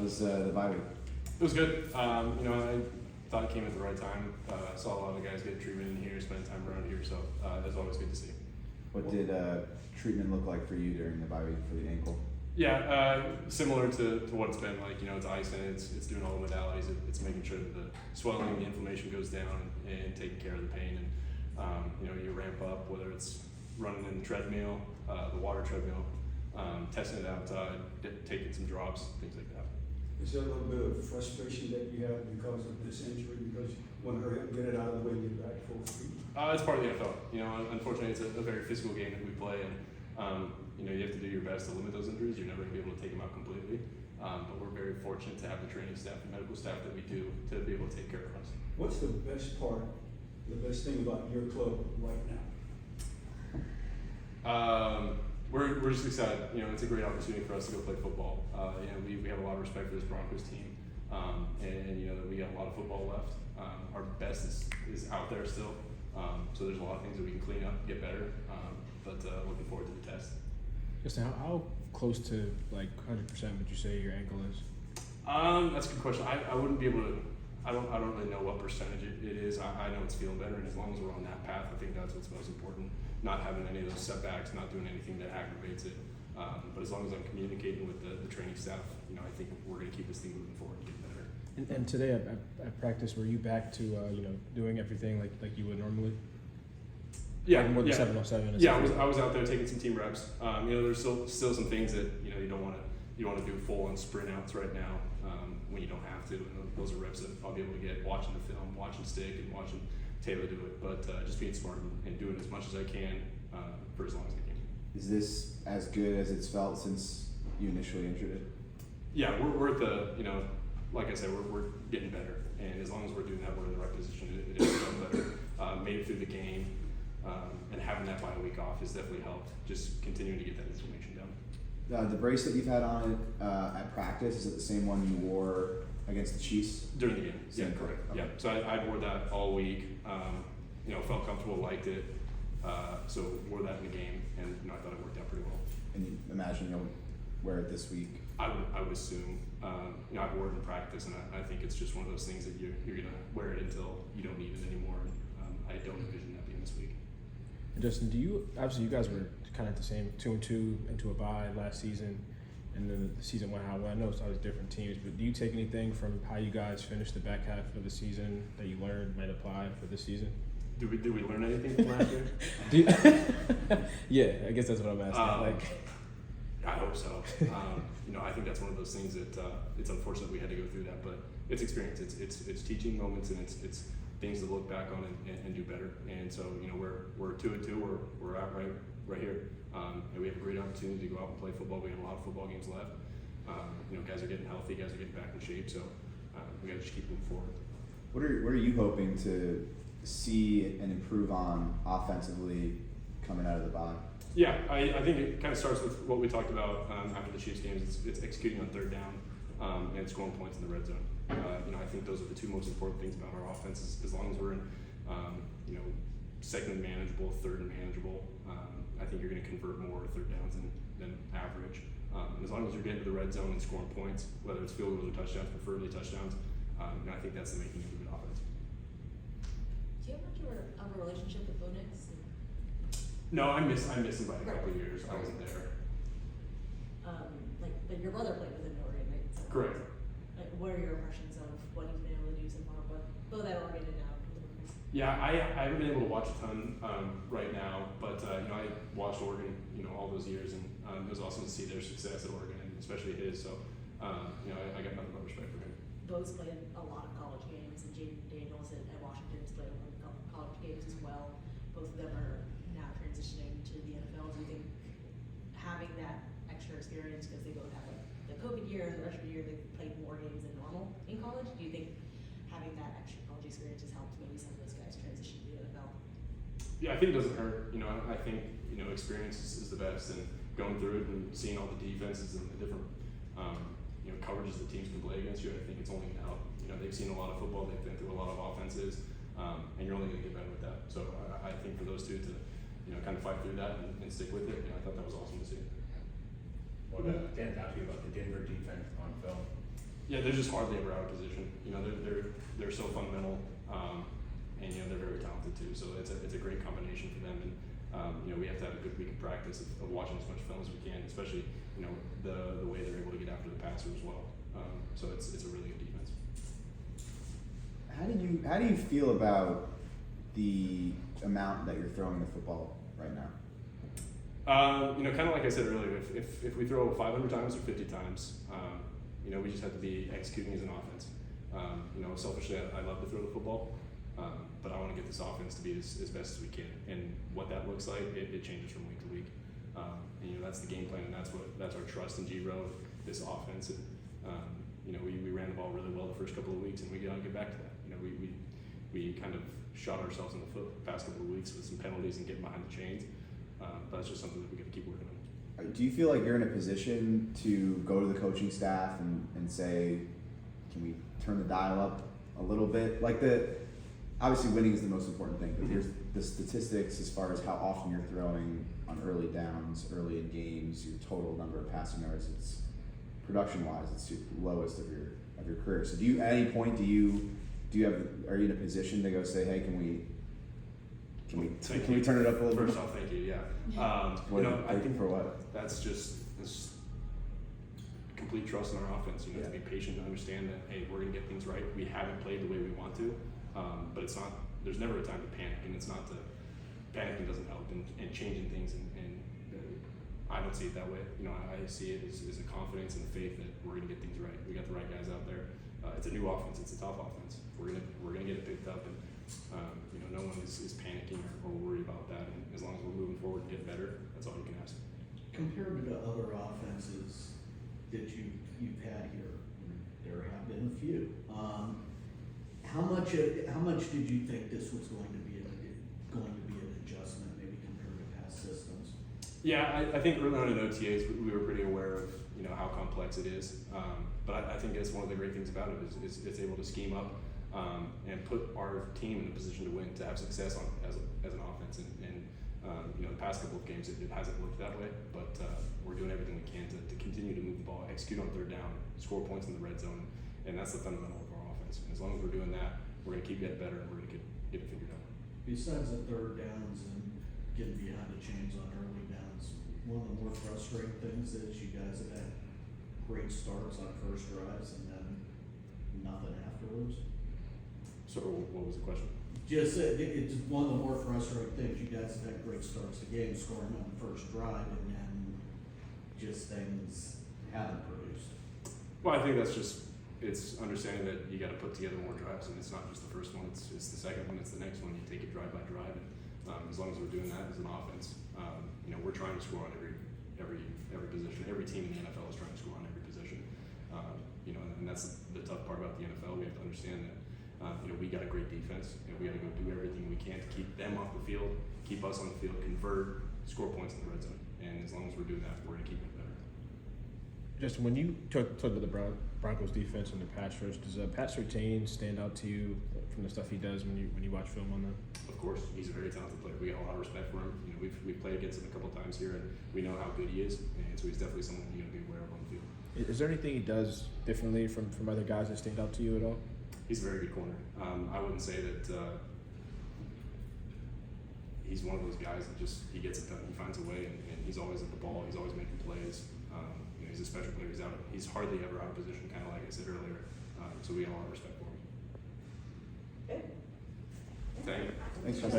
Was the bye week? It was good. I thought it came at the right time. Saw a lot of the guys get treatment in here, spend time around here, so it was always good to see. What did treatment look like for you during the bye week for the ankle? Yeah, similar to what it's been like. It's icing, it's doing all the modalities, it's making sure that the swelling, the inflammation goes down, and taking care of the pain. And you ramp up, whether it's running in the treadmill, the water treadmill, testing it outside, taking some drops, things like that. Is there a little bit of frustration that you have because of this injury, because you want to hurry up, get it out of the way, and get back full speed? It's part of the NFL. Unfortunately, it's a very physical game that we play, and you have to do your best to limit those injuries. You're never going to be able to take them out completely, but we're very fortunate to have the training staff and medical staff that we do to be able to take care of us. What's the best thing about your club right now? We're just excited. It's a great opportunity for us to go play football. We have a lot of respect for this Broncos team, and we got a lot of football left. Our best is out there still, so there's a lot of things that we can clean up, get better, but looking forward to the test. Justin, how close to like 100% would you say your ankle is? That's a good question. I wouldn't be able to. I don't really know what percentage it is. I know it's feeling better, and as long as we're on that path, I think that's what's most important. Not having any of those setbacks, not doing anything that aggravates it. But as long as I'm communicating with the training staff, I think we're going to keep this thing moving forward and get better. And today at practice, were you back to doing everything like you would normally? Yeah, more than yeah. 7-on-7. Yeah, I was out there taking some team reps. There's still some things that you don't want to do full on sprint outs right now when you don't have to. And those are reps that I'll be able to get watching the film, watching Stick, and watching Taylor do it. But just being smart and doing as much as I can for as long as I can. Is this as good as it's felt since you initially injured it? Yeah, we're at the like I said, we're getting better, and as long as we're doing that, we're in the right position. It is feeling better. Made it through the game. And having that bye week off has definitely helped. Just continuing to get that inflammation down. The brace that you've had on it at practice, is it the same one you wore against the Chiefs? During the game. Same, yeah, correct. Okay. Yeah. So I wore that all week. Felt comfortable, liked it. So wore that in the game, and I thought it worked out pretty well. And you imagine you'll wear it this week? I would assume. I've worn it in practice, and I think it's just one of those things that you're gonna wear it until you don't need it anymore. I don't envision that being this week. And Justin, obviously you guys were kind of the same 2-2 into a bye last season, and then the season went how well. I know it's always different teams, but do you take anything from how you guys finished the back half of the season that you learned might apply for this season? Did we learn anything from last year? Yeah, I guess that's what I'm asking. I hope so. I think that's one of those things that it's unfortunate we had to go through that, but it's experience. It's teaching moments, and it's things to look back on and do better. And so we're 2-2. We're out right here, and we have a great opportunity to go out and play football. We have a lot of football games left. Guys are getting healthy. Guys are getting back in shape. So we got to just keep moving forward. What are you hoping to see and improve on offensively coming out of the bye? Yeah, I think it kind of starts with what we talked about after the Chiefs games. It's executing on third down and scoring points in the red zone. I think those are the two most important things about our offense. As long as we're in, second and manageable, third and manageable, I think you're going to convert more third downs than average. And as long as you're getting to the red zone and scoring points, whether it's field goals or touchdowns, preferably touchdowns, I think that's the making of a good offense. Do you have much of a relationship with Bo Nix? No, I miss him by a couple of years. I wasn't there. But your brother played with him in Oregon, right? So, Correct. What are your impressions of what he's been able to do so far? Both at Oregon and now with the Broncos? Yeah, I haven't been able to watch a ton right now, but I watched Oregon, all those years, and it was awesome to see their success at Oregon, and especially his. So, I got nothing but respect for him. Bo's played a lot of college games, and Jaden Daniels at Washington's played a lot of college games as well. Both of them are now transitioning to the NFL. Do you think having that extra experience, because they both have the COVID year and the freshman year, they played more games than normal in college? Do you think having that extra college experience has helped maybe some of those guys transition to the NFL? Yeah, I think it doesn't hurt. I think experience is the best, and going through it and seeing all the defenses and the different coverages that teams can play against you, I think it's only going to help. They've seen a lot of football, they've been through a lot of offenses, and you're only going to get better with that. So I think for those two to kind of fight through that and stick with it, I thought that was awesome to see. Well, Dan talked to you about the Denver defense on film. Yeah, they're just hardly ever out of position. You know, they're so fundamental, and you know they're very talented too. So it's a great combination for them. And you know, we have to have a good week of practice of watching as much film as we can, especially you know the way they're able to get after the passer as well. So it's a really good defense. How do you feel about the amount that you're throwing the football right now? You know, kind of like I said earlier, if we throw 500 times or 50 times, you know, we just have to be executing as an offense. You know, selfishly, I love to throw the football, but I want to get this offense to be as best as we can. And what that looks like, it changes from week to week. And, you know, that's the game plan, and that's our trust in G-Row, this offense. And, you know, we ran the ball really well the first couple of weeks, and we got to get back to that. You know, we kind of shot ourselves in the foot the past couple of weeks with some penalties and getting behind the chains. But that's just something that we got to keep working on. Do you feel like you're in a position to go to the coaching staff and say, can we turn the dial up a little bit? Like obviously winning is the most important thing, but there's the statistics as far as how often you're throwing on early downs, early in games, your total number of passing yards. It's production-wise, it's the lowest of your career. So at any point are you in a position to go say, hey, can we turn it up a little bit? First off, thank you. Yeah. You know, I think for what? That's just this complete trust in our offense. You know, to be patient and understand that hey, we're gonna get things right. We haven't played the way we want to, but it's not. There's never a time to panic, and it's not to panicking doesn't help and changing things. And I don't see it that way. You know, I see it as a confidence and a faith that we're gonna get things right. We got the right guys out there. It's a new offense. It's a tough offense. We're gonna get it picked up and. You know, no one is panicking or worried about that, and as long as we're moving forward and get better, that's all you can ask. Compared to the other offenses that you've had here, there have been a few. How much did you think this was going to be an adjustment, maybe compared to past systems? Yeah, I think early on in OTAs we were pretty aware of how complex it is, but I think that's one of the great things about it is it's able to scheme up. And put our team in a position to win, to have success as an offense. And you know, the past couple of games it hasn't looked that way, but we're doing everything we can to continue to move the ball, execute on third down, score points in the red zone, and that's the fundamental of our offense. And as long as we're doing that, we're going to keep getting better, and we're going to get it figured out. Besides the third downs and getting behind the chains on early downs, one of the more frustrating things is you guys have had great starts on first drives and then nothing afterwards. So what was the question? Just it's one of the more frustrating things. You guys have had great starts to game, scoring on the first drive, and then just things haven't produced. Well, I think it's understanding that you got to put together more drives, and it's not just the first one; it's the second one, it's the next one. You take it drive by drive, and as long as we're doing that as an offense, you know, we're trying to score on every position. Every team in the NFL is trying to score on every position. You know, and that's the tough part about the NFL. We have to understand that. You know, we got a great defense, and we got to go do everything we can to keep them off the field, keep us on the field, convert, score points in the red zone. And as long as we're doing that, we're going to keep it better. Justin, when you talk about the Broncos defense and the pass rush, does Pat Surtain stand out to you from the stuff he does when you watch film on them? Of course, he's a very talented player. We got a lot of respect for him. You know, we've played against him a couple of times here, and we know how good he is. And so he's definitely someone you got to be aware of on the field. Is there anything he does differently from other guys that stand out to you at all? He's a very good corner. I wouldn't say that he's one of those guys that just he gets it done. He finds a way, and he's always at the ball. He's always making plays. You know, he's a special player. He's hardly ever out of position, kind of like I said earlier. So we have a lot of respect for him. Good. Thank you. Thanks, Justin.